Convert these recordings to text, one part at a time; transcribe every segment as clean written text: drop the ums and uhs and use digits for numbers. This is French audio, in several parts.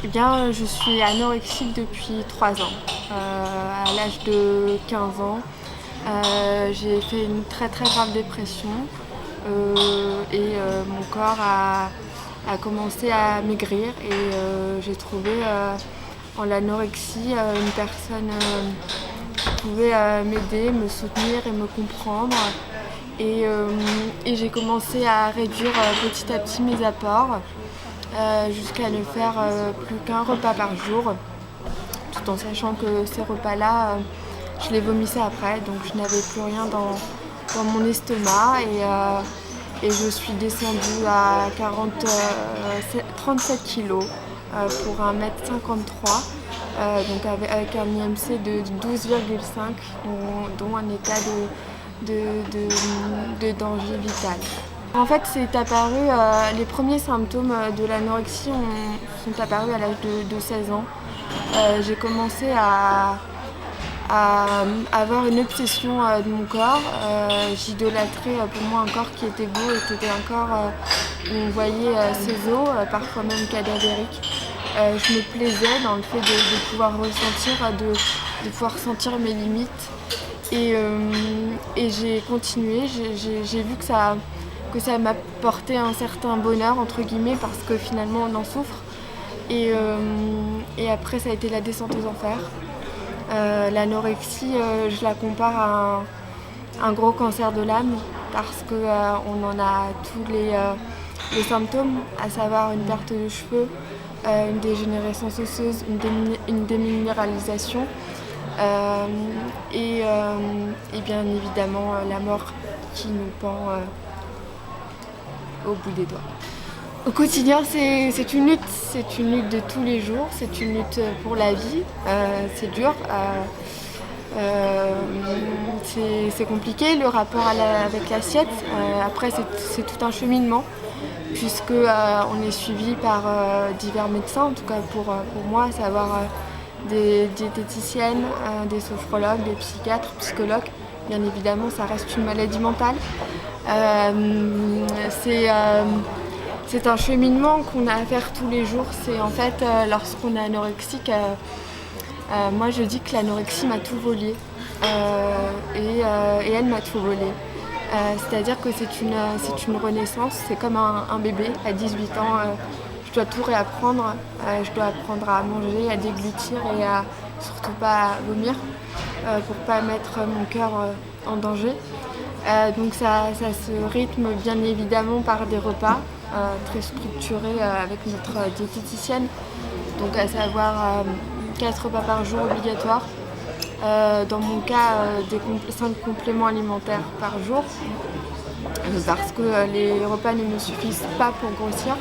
bien, je suis anorexique depuis 3 ans. À l'âge de 15 ans, j'ai fait une très très grave dépression et mon corps a commencé à maigrir et j'ai trouvé en l'anorexie une personne qui pouvait m'aider, me soutenir et me comprendre. Et j'ai commencé à réduire petit à petit mes apports jusqu'à ne faire plus qu'un repas par jour, tout en sachant que ces repas-là, je les vomissais après, donc je n'avais plus rien dans mon estomac et je suis descendue à 37 kilos pour 1,53 m, donc avec un IMC de 12,5, dont un état de danger vital. En fait, c'est apparu, les premiers symptômes de l'anorexie sont apparus à l'âge de 16 ans. J'ai commencé à avoir une obsession de mon corps. J'idolâtrais pour moi un corps qui était beau et qui était un corps où on voyait ses os, parfois même cadavériques. Je me plaisais dans le fait de pouvoir ressentir, de pouvoir sentir mes limites. Et j'ai continué, j'ai vu que ça m'apportait un certain bonheur, entre guillemets, parce que finalement on en souffre. Et après ça a été la descente aux enfers. L'anorexie, je la compare à un gros cancer de l'âme, parce qu'on en a tous les symptômes, à savoir une perte de cheveux, une dégénérescence osseuse, une déminéralisation. Et bien évidemment la mort qui nous pend au bout des doigts. Au quotidien, c'est une lutte de tous les jours, c'est une lutte pour la vie, c'est dur, c'est compliqué le rapport avec l'assiette. Après, c'est tout un cheminement, puisque on est suivi par divers médecins, en tout cas pour moi, à savoir des diététiciennes, des sophrologues, des psychiatres, psychologues. Bien évidemment, ça reste une maladie mentale. C'est un cheminement qu'on a à faire tous les jours. C'est en fait, lorsqu'on est anorexique, moi je dis que l'anorexie m'a tout volé et elle m'a tout volé. C'est-à-dire que c'est une renaissance, c'est comme un bébé à 18 ans. Je dois tout réapprendre, je dois apprendre à manger, à déglutir et à surtout pas vomir pour pas mettre mon cœur en danger. Donc ça se rythme bien évidemment par des repas très structurés avec notre diététicienne, donc à savoir 4 repas par jour obligatoires. Dans mon cas, 5 compléments alimentaires par jour, parce que les repas ne me suffisent pas pour grossir.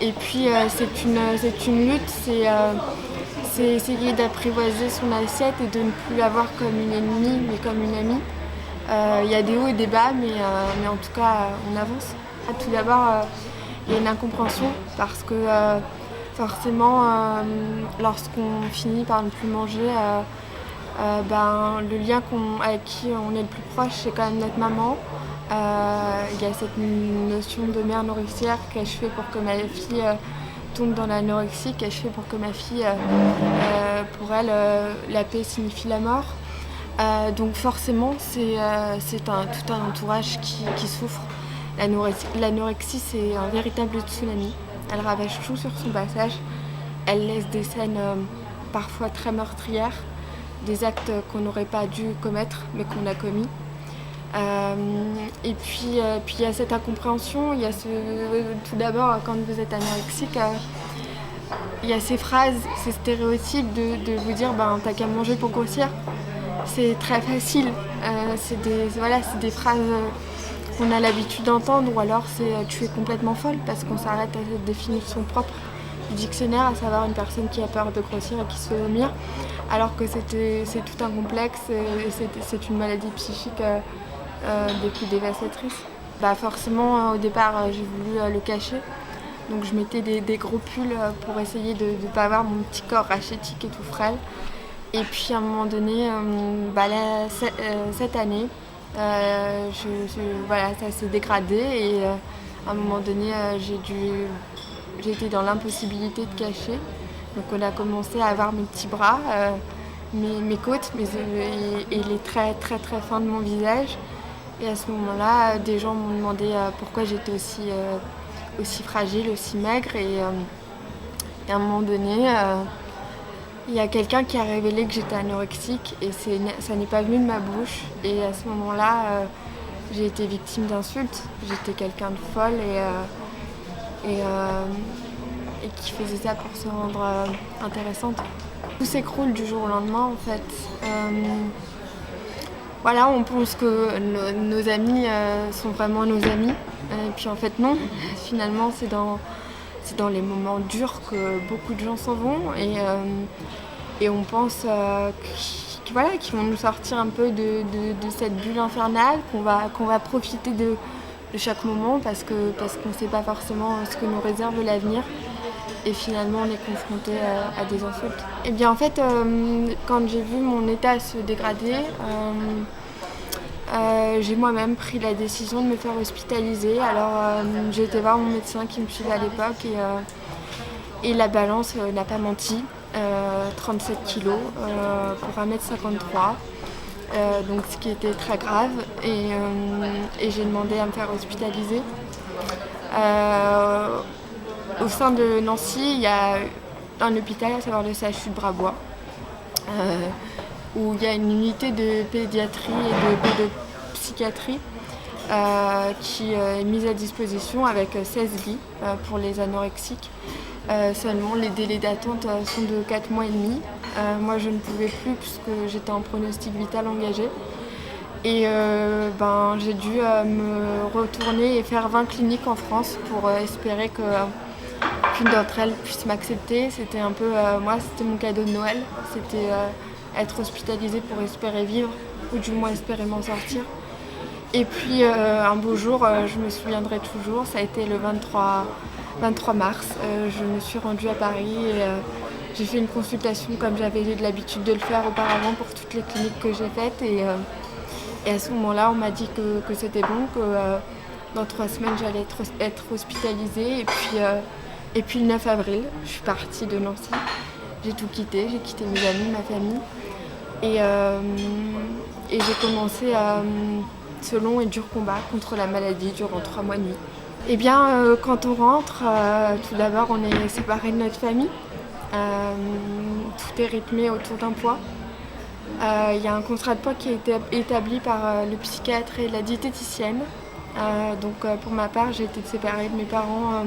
Et puis c'est une lutte, c'est essayer d'apprivoiser son assiette et de ne plus la voir comme une ennemie mais comme une amie. Il y a des hauts et des bas, mais en tout cas on avance. Tout d'abord, il y a une incompréhension parce que forcément lorsqu'on finit par ne plus manger, le lien avec qui on est le plus proche, c'est quand même notre maman. Il y a cette notion de mère nourricière, qu'ai-je fait pour que ma fille tombe dans l'anorexie, qu'ai-je fait pour que ma fille, pour elle, la paix signifie la mort. Donc forcément, c'est tout un entourage qui souffre. L'anorexie, c'est un véritable tsunami. Elle ravage tout sur son passage. Elle laisse des scènes parfois très meurtrières, des actes qu'on n'aurait pas dû commettre, mais qu'on a commis. Et puis il y a cette incompréhension, il y a tout d'abord quand vous êtes anorexique, il y a ces phrases, ces stéréotypes de vous dire t'as qu'à manger pour grossir. C'est très facile, c'est des phrases qu'on a l'habitude d'entendre, ou alors c'est tu es complètement folle, parce qu'on s'arrête à cette définition propre du dictionnaire, à savoir une personne qui a peur de grossir et qui se fait vomir, alors que c'est tout un complexe et c'est une maladie psychique des plus dévastatrices. Forcément, au départ, j'ai voulu le cacher. Donc je mettais des gros pulls pour essayer de ne pas avoir mon petit corps rachétique et tout frêle. Et puis à un moment donné, cette année, ça s'est dégradé et à un moment donné, j'ai dû j'étais dans l'impossibilité de cacher. Donc on a commencé à avoir mes petits bras, mes côtes et les traits très très fins de mon visage. Et à ce moment-là, des gens m'ont demandé pourquoi j'étais aussi fragile, aussi maigre. Et à un moment donné, il y a quelqu'un qui a révélé que j'étais anorexique et ça n'est pas venu de ma bouche. Et à ce moment-là, j'ai été victime d'insultes. J'étais quelqu'un de folle et qui faisait ça pour se rendre intéressante. Tout s'écroule du jour au lendemain en fait. Voilà, on pense que nos amis sont vraiment nos amis. Et puis en fait non, finalement c'est dans les moments durs que beaucoup de gens s'en vont et on pense qu'ils vont nous sortir un peu de cette bulle infernale, qu'on va profiter de chaque moment parce qu'on ne sait pas forcément ce que nous réserve l'avenir. Et finalement, on est confronté à des insultes. Et bien en fait, quand j'ai vu mon état se dégrader, j'ai moi-même pris la décision de me faire hospitaliser. Alors j'ai été voir mon médecin qui me suivait à l'époque et la balance n'a pas menti. 37 kilos pour 1m53. Donc ce qui était très grave et j'ai demandé à me faire hospitaliser. Au sein de Nancy, il y a un hôpital, à savoir le CHU de Brabois, où il y a une unité de pédiatrie et de psychiatrie qui est mise à disposition avec 16 lits pour les anorexiques. Seulement les délais d'attente sont de 4 mois et demi. Moi je ne pouvais plus puisque j'étais en pronostic vital engagé. Et j'ai dû me retourner et faire 20 cliniques en France pour espérer qu'une d'entre elles puisse m'accepter. C'était un peu, moi c'était mon cadeau de Noël. C'était être hospitalisée pour espérer vivre ou du moins espérer m'en sortir. Et puis un beau jour, je me souviendrai toujours, ça a été le 23 mars, je me suis rendue à Paris et j'ai fait une consultation comme j'avais l'habitude de le faire auparavant pour toutes les cliniques que j'ai faites et à ce moment-là on m'a dit que c'était bon, que dans 3 semaines j'allais être hospitalisée et puis le 9 avril je suis partie de Nancy, j'ai tout quitté, j'ai quitté mes amis, ma famille et j'ai commencé ce long et dur combat contre la maladie durant 3 mois et demi. Eh bien, quand on rentre, tout d'abord, on est séparé de notre famille. Tout est rythmé autour d'un poids. Il y a un contrat de poids qui a été établi par le psychiatre et la diététicienne. Pour ma part, j'ai été séparée de mes parents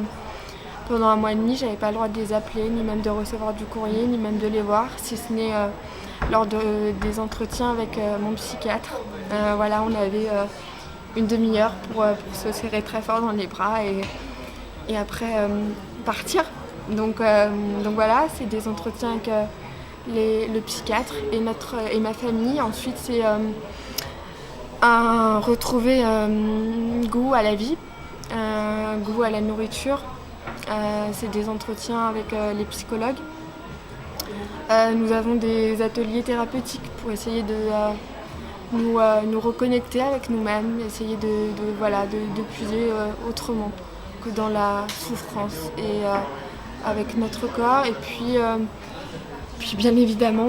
pendant 1 mois et demi. Je n'avais pas le droit de les appeler, ni même de recevoir du courrier, ni même de les voir, si ce n'est lors des entretiens avec mon psychiatre. On avait une demi-heure pour se serrer très fort dans les bras et après partir. Donc voilà, c'est des entretiens avec le psychiatre et ma famille. Ensuite, c'est retrouver goût à la vie, goût à la nourriture. C'est des entretiens avec les psychologues. Nous avons des ateliers thérapeutiques pour essayer de nous reconnecter avec nous-mêmes, essayer de puiser autrement que dans la souffrance et avec notre corps. Et puis bien évidemment,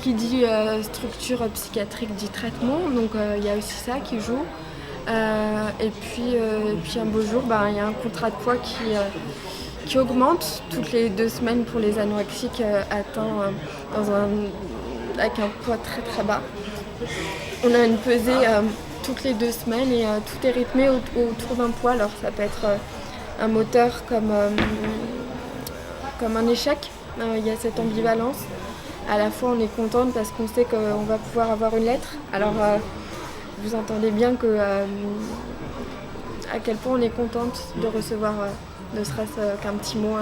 qui dit structure psychiatrique dit traitement, donc il y a aussi ça qui joue. Et puis un beau jour, il y a un contrat de poids qui augmente toutes les 2 semaines pour les anorexiques atteints avec un poids très très bas. On a une pesée toutes les 2 semaines et tout est rythmé autour d'un poids. Alors ça peut être un moteur comme un échec. Il y a cette ambivalence. À la fois on est contente parce qu'on sait qu'on va pouvoir avoir une lettre. Alors vous entendez bien à quel point on est contente de recevoir ne serait-ce qu'un petit mot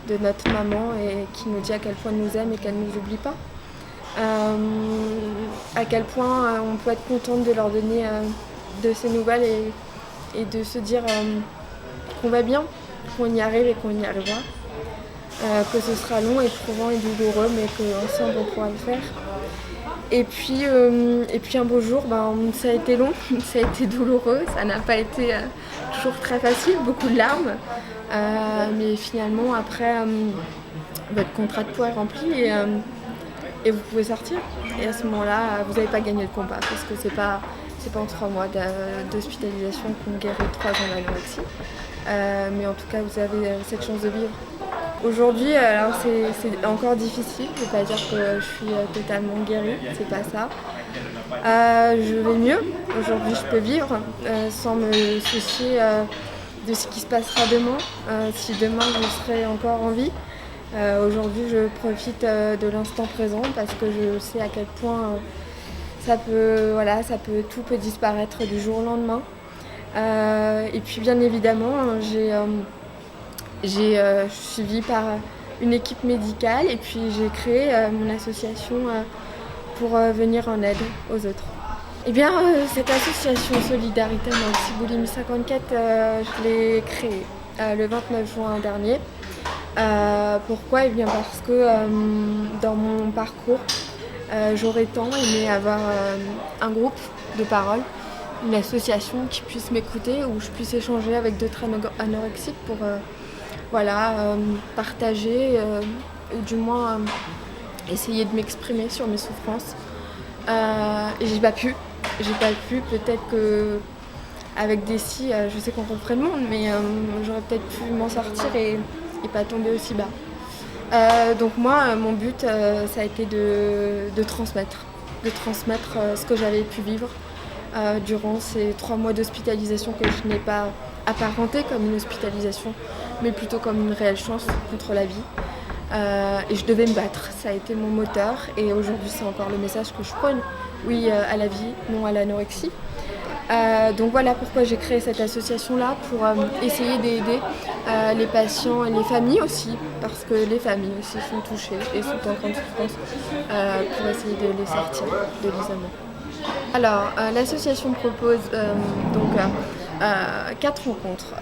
de notre maman et qui nous dit à quel point elle nous aime et qu'elle ne nous oublie pas. À quel point on peut être contente de leur donner de ces nouvelles et de se dire qu'on va bien, qu'on y arrive et qu'on y arrivera, que ce sera long, éprouvant et douloureux, mais qu'ensemble on pourra le faire. Et puis un beau jour, ça a été long, ça a été douloureux, ça n'a pas été toujours très facile, beaucoup de larmes, Mais finalement, après, votre contrat de poids est rempli et vous pouvez sortir. Et à ce moment-là, vous n'avez pas gagné le combat parce que c'est pas en 3 mois d'hospitalisation qu'on guérit 3 ans d'anorexie. Mais en tout cas, vous avez cette chance de vivre. Aujourd'hui, alors c'est encore difficile. Je ne vais pas dire que je suis totalement guérie, c'est pas ça. Je vais mieux. Aujourd'hui, je peux vivre sans me soucier de ce qui se passera demain. Si demain, je serai encore en vie. Aujourd'hui, je profite de l'instant présent parce que je sais à quel point tout peut disparaître du jour au lendemain. Et puis, bien évidemment, je suis suivie par une équipe médicale et puis j'ai créé mon association pour venir en aide aux autres. Eh bien, cette association Solidarité Anorexie Boulimie 54, je l'ai créée le 29 juin dernier. Pourquoi ? Eh bien parce que dans mon parcours, j'aurais tant aimé avoir un groupe de parole, une association qui puisse m'écouter, où je puisse échanger avec d'autres anorexiques pour partager ou du moins essayer de m'exprimer sur mes souffrances. Et j'ai pas pu, peut-être que avec des si, je sais qu'on referait le monde, mais j'aurais peut-être pu m'en sortir et pas tomber aussi bas. Donc moi, mon but, ça a été de transmettre ce que j'avais pu vivre durant ces 3 mois d'hospitalisation que je n'ai pas apparenté comme une hospitalisation, mais plutôt comme une réelle chance contre la vie. Et je devais me battre, ça a été mon moteur et aujourd'hui c'est encore le message que je prône. Oui à la vie, non à l'anorexie. Donc voilà pourquoi j'ai créé cette association-là, pour essayer d'aider les patients et les familles aussi, parce que les familles aussi sont touchées et sont en grande souffrance, pour essayer de les sortir de l'isolement. Alors, l'association propose 4 rencontres,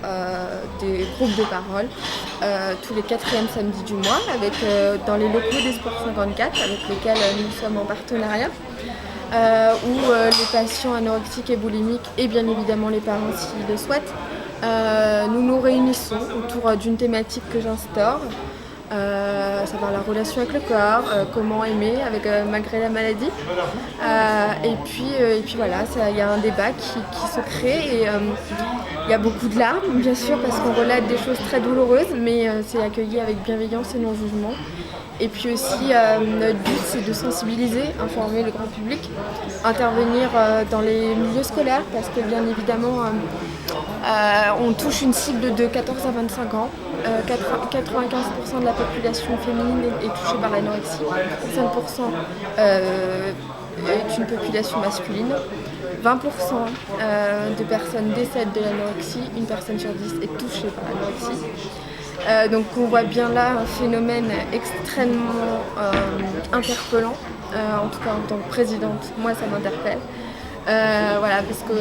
des groupes de parole, tous les 4e samedis du mois, dans les locaux des Sports 54, avec lesquels nous sommes en partenariat, où les patients anorexiques et boulimiques, et bien évidemment les parents s'ils le souhaitent, nous nous réunissons autour d'une thématique que j'instaure, savoir la relation avec le corps, comment aimer malgré la maladie. Et puis voilà, il y a un débat qui se crée et il y a beaucoup de larmes, bien sûr, parce qu'on relate des choses très douloureuses, mais c'est accueilli avec bienveillance et non-jugement. Et puis aussi, notre but, c'est de sensibiliser, informer le grand public, intervenir dans les milieux scolaires, parce que bien évidemment, on touche une cible de 14 à 25 ans. 95% de la population féminine est touchée par l'anorexie, 5% est une population masculine, 20% de personnes décèdent de l'anorexie, une personne sur 10 est touchée par l'anorexie. Donc on voit bien là un phénomène extrêmement interpellant, en tout cas en tant que présidente, moi ça m'interpelle. Parce que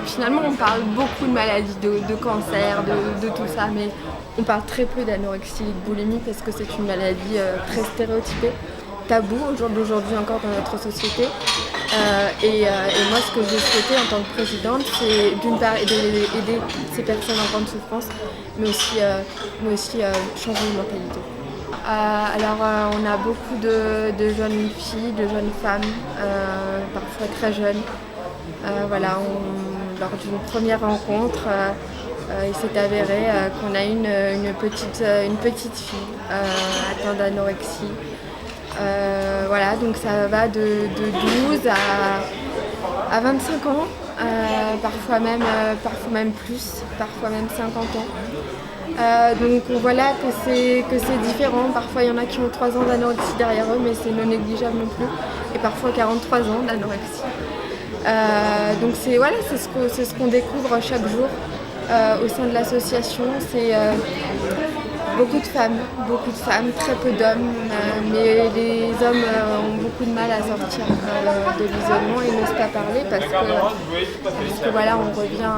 finalement on parle beaucoup de maladies, de cancer, de tout ça, mais on parle très peu d'anorexie et de boulimie parce que c'est une maladie très stéréotypée, tabou au jour d'aujourd'hui encore dans notre société. Et moi ce que j'ai souhaité en tant que présidente, c'est d'une part aider ces personnes en grande souffrance, mais aussi changer de mentalité. On a beaucoup de jeunes filles, de jeunes femmes, parfois très jeunes. Lors d'une première rencontre, il s'est avéré qu'on a une petite fille atteinte d'anorexie. Donc ça va de 12 à 25 ans, parfois même plus, parfois même 50 ans. Donc on voit là que c'est différent. Parfois il y en a qui ont 3 ans d'anorexie derrière eux, mais c'est non négligeable non plus. Et parfois 43 ans d'anorexie. Donc c'est ce qu'on découvre chaque jour au sein de l'association. C'est beaucoup de femmes, très peu d'hommes, mais les hommes ont beaucoup de mal à sortir de l'isolement et n'osent pas parler parce que on revient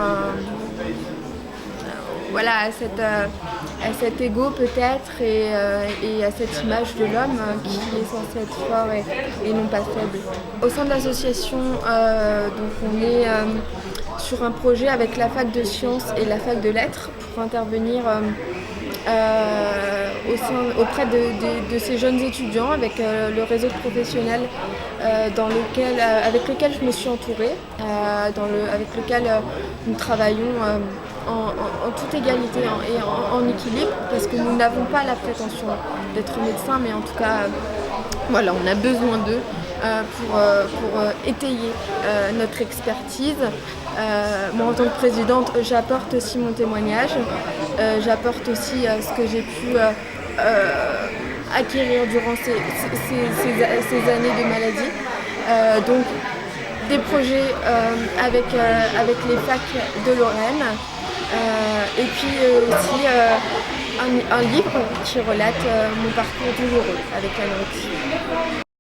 à cet ego peut-être et à cette image de l'homme qui est censé être fort et non pas faible. Au sein de l'association, donc on est sur un projet avec la fac de sciences et la fac de lettres pour intervenir auprès de ces jeunes étudiants avec le réseau professionnel avec lequel je me suis entourée, avec lequel nous travaillons en toute égalité et en équilibre, parce que nous n'avons pas la prétention d'être médecins, mais en tout cas, voilà, on a besoin d'eux pour étayer notre expertise. Moi, en tant que présidente, j'apporte aussi mon témoignage, j'apporte aussi ce que j'ai pu acquérir durant ces années de maladie. Donc, des projets avec les facs de Lorraine, et puis aussi un livre qui relate mon parcours douloureux avec l'anorexie.